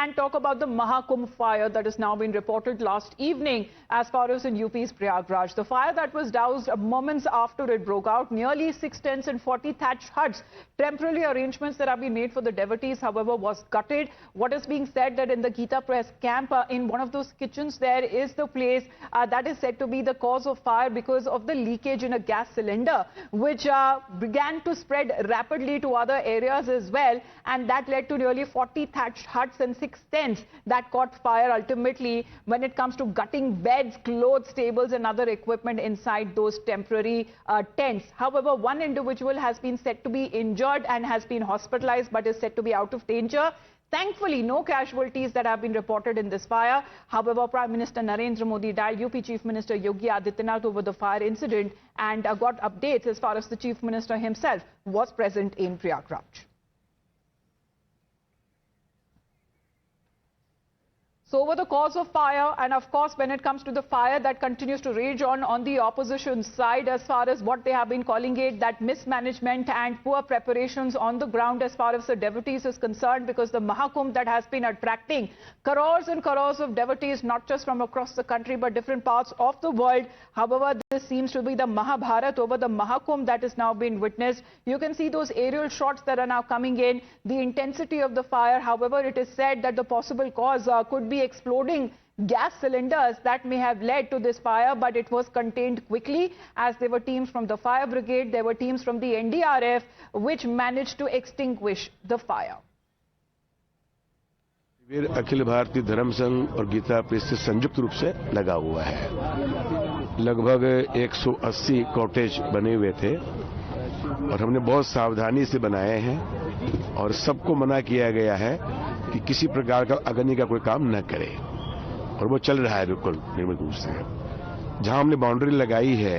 and talk about the Mahakumbh fire that has now been reported last evening as far as in UP's Prayagraj. The fire that was doused moments after it broke out, nearly 6 tents and 40 thatched huts. Temporary arrangements that have been made for the devotees, however, was gutted. What is being said that in the Gita Press camp, in one of those kitchens, there is the place that is said to be the cause of fire because of the leakage in a gas cylinder, which began to spread rapidly to other areas as well, and that led to nearly 40 thatched huts and 6 tents that caught fire ultimately when it comes to gutting beds, clothes, tables and other equipment inside those temporary tents. However, one individual has been said to be injured and has been hospitalized but is said to be out of danger. Thankfully, no casualties that have been reported in this fire. However, Prime Minister Narendra Modi dialed UP Chief Minister Yogi Adityanath over the fire incident and got updates as far as the Chief Minister himself was present in Prayagraj. So over the cause of fire, and of course when it comes to the fire that continues to rage on the opposition side as far as what they have been calling it, that mismanagement and poor preparations on the ground as far as the devotees is concerned, because the Mahakumbh that has been attracting crores and crores of devotees, not just from across the country but different parts of the world. However, this seems to be the Mahabharat over the Mahakumbh that is now being witnessed. You can see those aerial shots that are now coming in, the intensity of the fire. However, it is said that the possible cause could be exploding gas cylinders that may have led to this fire, but it was contained quickly as there were teams from the fire brigade, there were teams from the NDRF which managed to extinguish the fire. Akhil Bharatiya धर्म संघ और Gita press से संयुक्त रूप से लगा हुआ है। लगभग 180 कॉटेज बने हुए थे और हमने बहुत सावधानी से बनाए हैं और सबको मना किया गया है कि किसी प्रकार का अग्नि का कोई काम न करे, और वो चल रहा है बिल्कुल निर्मल रूप से। जहां हमने बाउंड्री लगाई है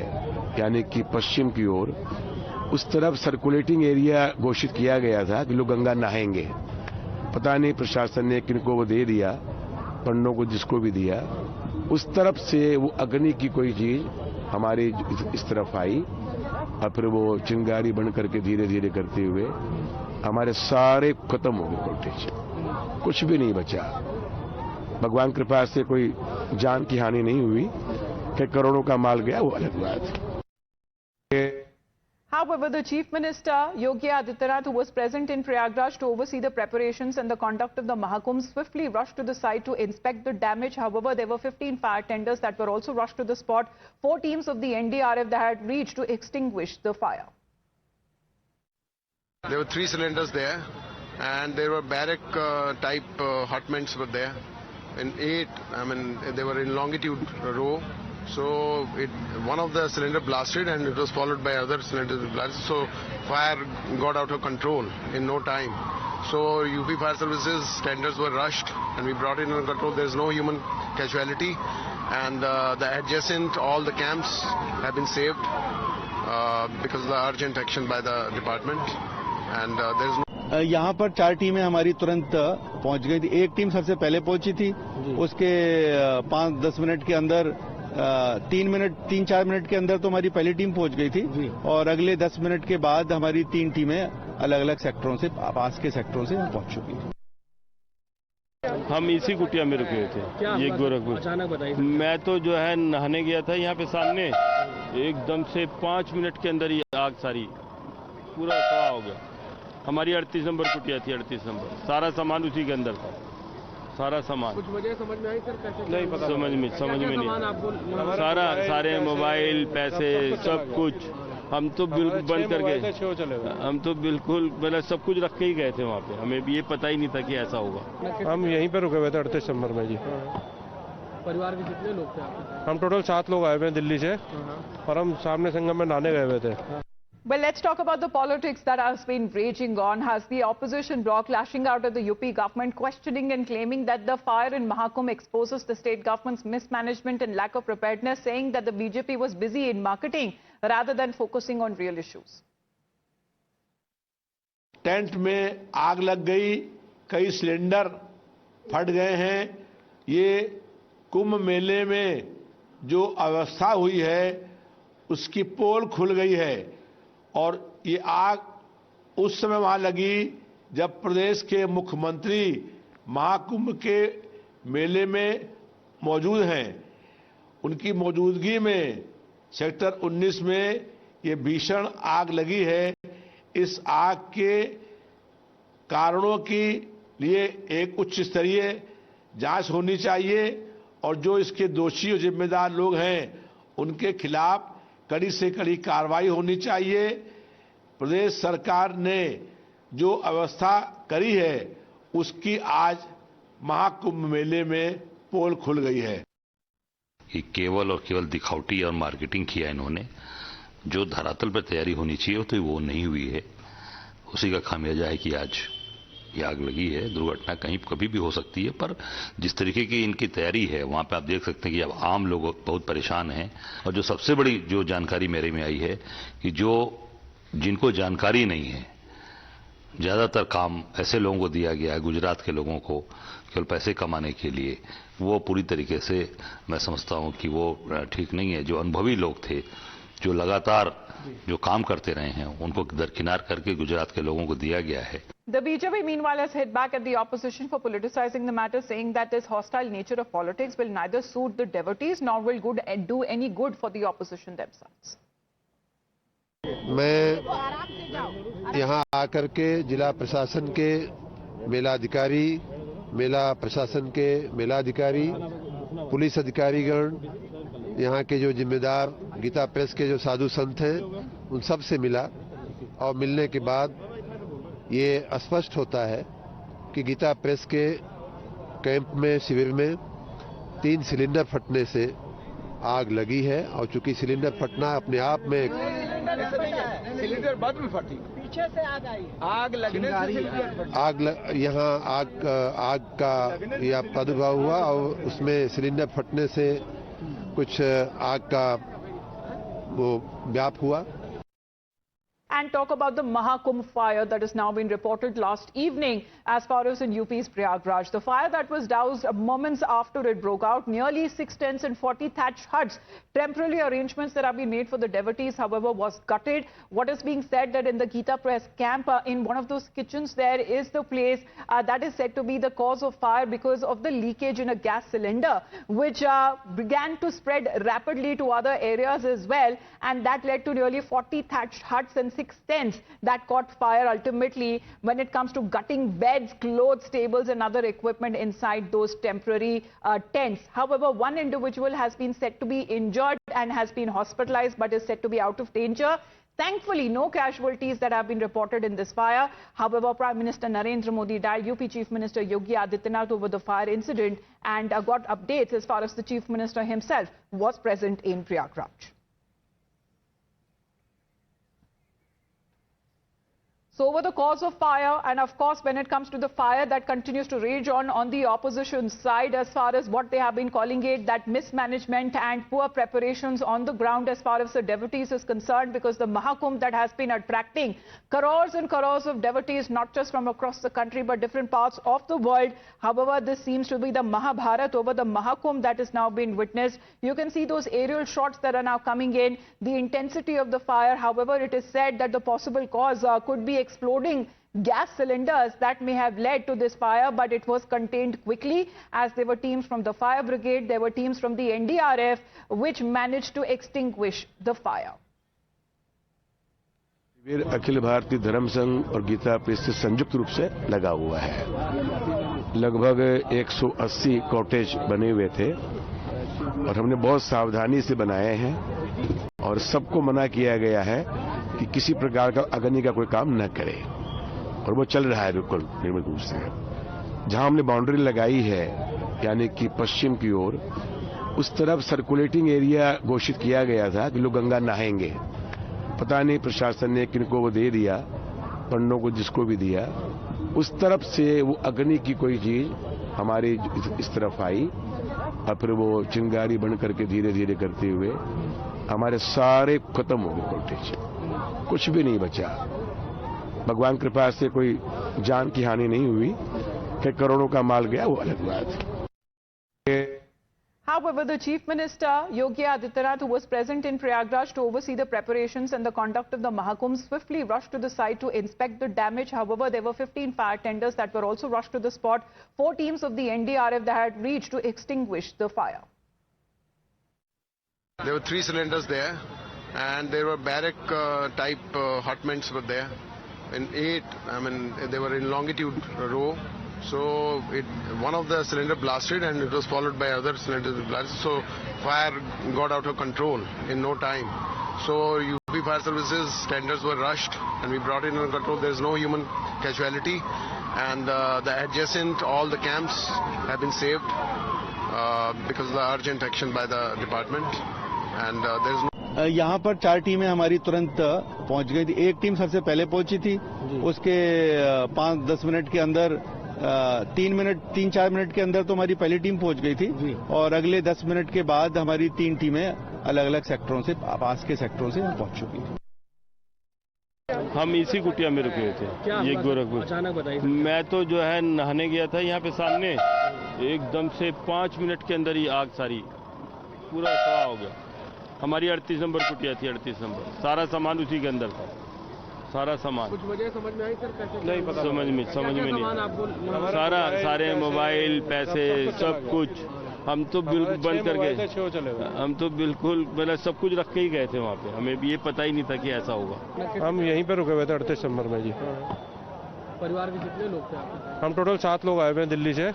यानी कि पश्चिम की ओर, उस तरफ सर्कुलेटिंग एरिया घोषित किया गया था कि लोग गंगा नहाएंगे। पता नहीं प्रशासन ने किनको वो दे दिया, पंडों को जिसको भी दिया, उस तरफ से वो अग्नि की कोई चीज हमारी इस तरफ आई और फिर वो चिंगारी बन करके धीरे धीरे करते हुए हमारे सारे खत्म हो गए कॉटेज, कुछ भी नहीं बचा। भगवान कृपा से कोई जान की हानि नहीं हुई, कि करोड़ों का माल गया वो अलग बात है। However, the Chief Minister Yogi Adityanath, who was present in Prayagraj to oversee the preparations and the conduct of the Mahakumbh, swiftly rushed to the site to inspect the damage. However, there were 15 fire tenders that were also rushed to the spot. 4 teams of the NDRF that had reached to extinguish the fire. There were 3 cylinders there, and there were barrack type hotments were there. In 8, they were in longitude row. So one of the cylinder blasted and it was followed by other cylinders blasted. So fire got out of control in no time. So UP Fire Services tenders were rushed and we brought it under control. There is no human casualty, and the adjacent, all the camps have been saved because of the urgent action by the department. And there is no यहाँ पर 4 टीमें हमारी तुरंत पहुंच गई थी। एक team सबसे पहले पहुंची थी, उसके 5-10 मिनट के अंदर 3-4 मिनट के अंदर तो हमारी पहली टीम पहुंच गई थी, और अगले 10 मिनट के बाद हमारी 3 टीमें अलग अलग सेक्टरों से, पास के सेक्टरों से पहुंच चुकी हैं। हम इसी कुटिया में रुके थे, ये गोरखपुर। अचानक बताइए। मैं तो जो है नहाने गया था यहाँ पे सामने, एकदम से 5 मिनट के अंदर ही आग सारी पूरा तबाह हो गया। हमारी 38 नंबर कुटिया थी, 38 नंबर, सारा सामान उसी के अंदर था, सारा सामान। कुछ वजह समझ में आई सर? कैसे नहीं पता, समझ में नहीं। सारे मोबाइल, पैसे, सब कुछ हम तो बिल्कुल बंद करके, हम तो बिल्कुल मतलब सब कुछ रख के ही गए थे वहाँ पे। हमें भी ये पता ही नहीं था कि ऐसा होगा। हम यहीं पे रुके हुए थे 38 नंबर में जी। परिवार के कितने लोग थे आपके? हम टोटल 7 लोग आए हुए हैं दिल्ली से, और हम सामने संगम में नहाने गए हुए थे। Well, let's talk about the politics that has been raging on. Has the opposition bloc lashing out at the UP government, questioning and claiming that the fire in Mahakumbh exposes the state government's mismanagement and lack of preparedness, saying that the BJP was busy in marketing rather than focusing on real issues. Tent में आग लग गई, कई cylinder फट गए हैं। ये कुंभ मेले में जो अवस्था हुई है उसकी पोल खुल गई है, और ये आग उस समय वहां लगी जब प्रदेश के मुख्यमंत्री महाकुंभ के मेले में मौजूद हैं, उनकी मौजूदगी में सेक्टर 19 में ये भीषण आग लगी है। इस आग के कारणों के लिए एक उच्च स्तरीय जांच होनी चाहिए और जो इसके दोषी और जिम्मेदार लोग हैं उनके खिलाफ कड़ी से कड़ी कार्रवाई होनी चाहिए। प्रदेश सरकार ने जो व्यवस्था करी है उसकी आज महाकुंभ मेले में पोल खुल गई है। ये केवल और केवल दिखावटी और मार्केटिंग किया इन्होंने। जो धरातल पर तैयारी होनी चाहिए तो वो नहीं हुई है। उसी का खामियाजा है कि आज ये आग लगी है। दुर्घटना कहीं कभी भी हो सकती है, पर जिस तरीके की इनकी तैयारी है वहां पे आप देख सकते हैं कि अब आम लोग बहुत परेशान हैं। और जो सबसे बड़ी जो जानकारी मेरे में आई है कि जो जिनको जानकारी नहीं है, ज्यादातर काम ऐसे लोगों को दिया गया है, गुजरात के लोगों को केवल पैसे कमाने के लिए। वो पूरी तरीके से मैं समझता हूं कि वो ठीक नहीं है। जो अनुभवी लोग थे, जो लगातार जो काम करते रहे हैं, उनको दरकिनार करके गुजरात के लोगों को दिया गया है। The BJP meanwhile has hit back at the opposition for politicizing the matter, saying that this hostile nature of politics will neither suit the devotees nor will do any good for the opposition themselves. मैं यहाँ आकर के जिला प्रशासन के मेलाधिकारी, मेला प्रशासन के मेलाधिकारी, पुलिस अधिकारीगण, यहाँ के जो जिम्मेदार गीता प्रेस के जो साधु संत हैं, उन सब से मिला और मिलने के बाद ये स्पष्ट होता है कि गीता प्रेस के कैंप में, शिविर में 3 सिलेंडर फटने से आग लगी है। और चूंकि सिलेंडर फटना अपने आप में सिलेंडर बाद में फटी, पीछे से आग आई, आग लगने से यहाँ आग का यह प्रादुर्भाव हुआ और उसमें सिलेंडर फटने से कुछ आग का वो व्याप हुआ। And talk about the Mahakumbh fire that has now been reported last evening as far as in UP's Prayagraj. The fire that was doused moments after it broke out, nearly 6 tents and 40 thatched huts. Temporary arrangements that have been made for the devotees, however, was gutted. What is being said that in the Gita Press camp, in one of those kitchens, there is the place that is said to be the cause of fire because of the leakage in a gas cylinder, which began to spread rapidly to other areas as well. And that led to nearly 40 thatched huts and 6 tents that caught fire ultimately when it comes to gutting beds, clothes, tables and other equipment inside those temporary tents. However, one individual has been said to be injured and has been hospitalized but is said to be out of danger. Thankfully, no casualties that have been reported in this fire. However, Prime Minister Narendra Modi dialed UP Chief Minister Yogi Adityanath over the fire incident and got updates as far as the Chief Minister himself was present in Prayagraj. So over the cause of fire, and of course when it comes to the fire that continues to rage on the opposition side, as far as what they have been calling it, that mismanagement and poor preparations on the ground as far as the devotees is concerned, because the Mahakumbh that has been attracting crores and crores of devotees, not just from across the country but different parts of the world. However, this seems to be the Mahabharat over the Mahakumbh that is now being witnessed. You can see those aerial shots that are now coming in, the intensity of the fire. However, it is said that the possible cause could be exploding gas cylinders that may have led to this fire, but it was contained quickly as there were teams from the fire brigade, there were teams from the NDRF which managed to extinguish the fire. Akhil Bharatiya धर्म संघ और Gita press से संयुक्त रूप से लगा हुआ है। लगभग 180 कॉटेज बने हुए थे और हमने बहुत सावधानी से बनाए हैं और सबको मना किया गया है कि किसी प्रकार का अग्नि का कोई काम न करे, और वो चल रहा है बिल्कुल निर्मल रूप से। जहां हमने बाउंड्री लगाई है यानी कि पश्चिम की ओर, उस तरफ सर्कुलेटिंग एरिया घोषित किया गया था कि लोग गंगा नहाएंगे। पता नहीं प्रशासन ने किनको वो दे दिया, पंडों को जिसको भी दिया, उस तरफ से वो अग्नि की कोई चीज हमारी इस तरफ आई और फिर वो चिंगारी बन करके धीरे धीरे करते हुए हमारे सारे खत्म हो गए कॉटेज, कुछ भी नहीं बचा। भगवान कृपा से कोई जान की हानि नहीं हुई, कि करोड़ों का माल गया वो अलग बात है। However, the Chief Minister, Yogi Adityanath, who was present in Prayagraj to oversee the preparations and the conduct of the Mahakumbh, swiftly rushed to the site to inspect the damage. However, there were 15 fire tenders that were also rushed to the spot. 4 teams of the NDRF that had reached to extinguish the fire. There were 3 cylinders there, and there were barrack type hotments were there. In 8, they were in longitude row. So one of the cylinder blasted, and it was followed by other cylinders blasted. So fire got out of control in no time. So UP Fire Services tenders were rushed, and we brought it under control. There is no human casualty, and the adjacent all the camps have been saved because of the urgent action by the department. And there is no. यहाँ पर 4 टीमें हमारी तुरंत पहुंच गई थी। एक team सबसे पहले पहुंची थी, उसके 5-10 मिनट के अंदर 3-4 मिनट के अंदर तो हमारी पहली टीम पहुंच गई थी, और अगले 10 मिनट के बाद हमारी 3 टीमें अलग अलग सेक्टरों से, पास के सेक्टरों से पहुंच चुकी थी। हम इसी कुटिया में रुके हुए थे, ये गोरखपुर। अचानक बताइए। मैं तो जो है नहाने गया था यहाँ पे सामने, एकदम से 5 मिनट के अंदर ही आग सारी पूरा सवा हो गया। हमारी 38 नंबर कुटिया थी, 38 नंबर, सारा सामान उसी के अंदर था, सारा सामान। कुछ वजह समझ में आई सर? कैसे नहीं पता, समझ में नहीं। सारे मोबाइल, पैसे, सब कुछ हम तो बिल्कुल बंद कर गए। हम तो बिल्कुल मतलब सब कुछ रख के ही गए थे वहाँ पे, हमें भी ये पता ही नहीं था कि ऐसा होगा। हम यहीं पे रुके हुए थे 38 नंबर में जी। परिवार के कितने लोग थे आपके? हम टोटल 7 लोग आए हुए हैं दिल्ली से,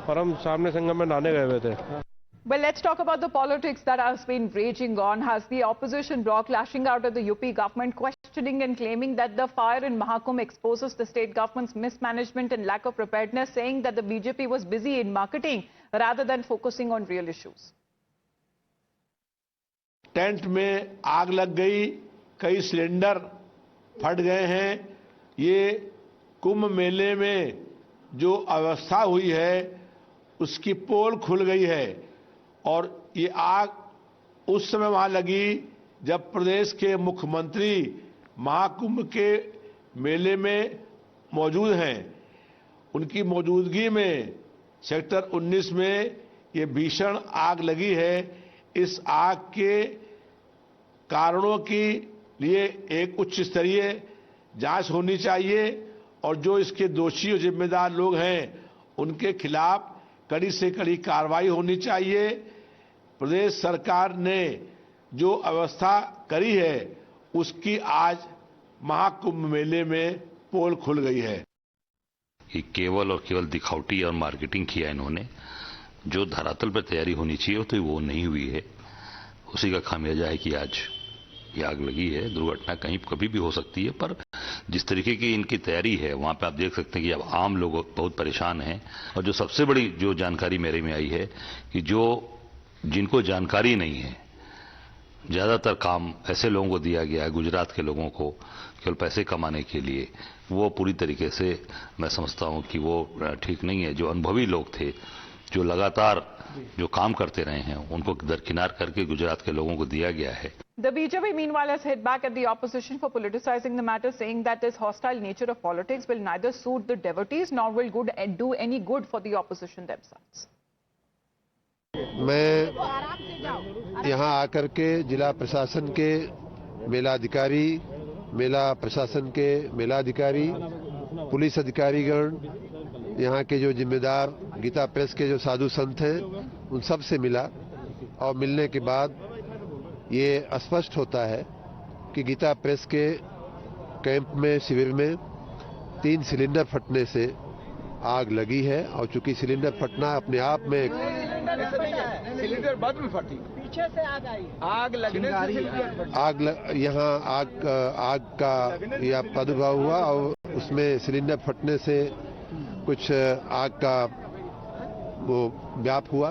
और हम सामने संगम में नहाने गए हुए थे। Well, let's talk about the politics that has been raging on. Has the opposition bloc lashing out at the UP government, questioning and claiming that the fire in Mahakumbh exposes the state government's mismanagement and lack of preparedness, saying that the BJP was busy in marketing rather than focusing on real issues. Tent में आग लग गई, कई cylinder फट गए हैं। ये कुंभ मेले में जो अवस्था हुई है उसकी पोल खुल गई है, और ये आग उस समय वहां लगी जब प्रदेश के मुख्यमंत्री महाकुंभ के मेले में मौजूद हैं। उनकी मौजूदगी में सेक्टर 19 में ये भीषण आग लगी है। इस आग के कारणों के लिए एक उच्च स्तरीय जांच होनी चाहिए, और जो इसके दोषी और जिम्मेदार लोग हैं उनके खिलाफ कड़ी से कड़ी कार्रवाई होनी चाहिए। प्रदेश सरकार ने जो व्यवस्था करी है उसकी आज महाकुंभ मेले में पोल खुल गई है। ये केवल और केवल दिखावटी और मार्केटिंग किया इन्होंने। जो धरातल पर तैयारी होनी चाहिए तो वो नहीं हुई है, उसी का खामियाजा है कि आज ये आग लगी है। दुर्घटना कहीं कभी भी हो सकती है, पर जिस तरीके की इनकी तैयारी है वहां पे आप देख सकते हैं कि अब आम लोग बहुत परेशान हैं। और जो सबसे बड़ी जो जानकारी मेरे में आई है कि जिनको जानकारी नहीं है, ज्यादातर काम ऐसे लोगों को दिया गया है, गुजरात के लोगों को, केवल पैसे कमाने के लिए। वो पूरी तरीके से मैं समझता हूं कि वो ठीक नहीं है। जो अनुभवी लोग थे, जो लगातार जो काम करते रहे हैं, उनको दरकिनार करके गुजरात के लोगों को दिया गया है। The BJP meanwhile has hit back at the opposition for politicizing the matter, saying that this hostile nature of politics will neither suit the devotees nor will do any good for the opposition themselves. मैं यहाँ आकर के जिला प्रशासन के मेलाधिकारी, मेला प्रशासन के मेलाधिकारी, पुलिस अधिकारीगण, यहाँ के जो जिम्मेदार गीता प्रेस के जो साधु संत हैं उन सब से मिला, और मिलने के बाद ये स्पष्ट होता है कि गीता प्रेस के कैंप में, शिविर में 3 सिलेंडर फटने से आग लगी है। और चूंकि सिलेंडर फटना अपने आप में सिलेंडर बाद में फटी, पीछे से आग आई, आग लगने से यहाँ आग का यह प्रादुर्भाव हुआ, और उसमें सिलेंडर फटने से कुछ आग का वो व्याप हुआ।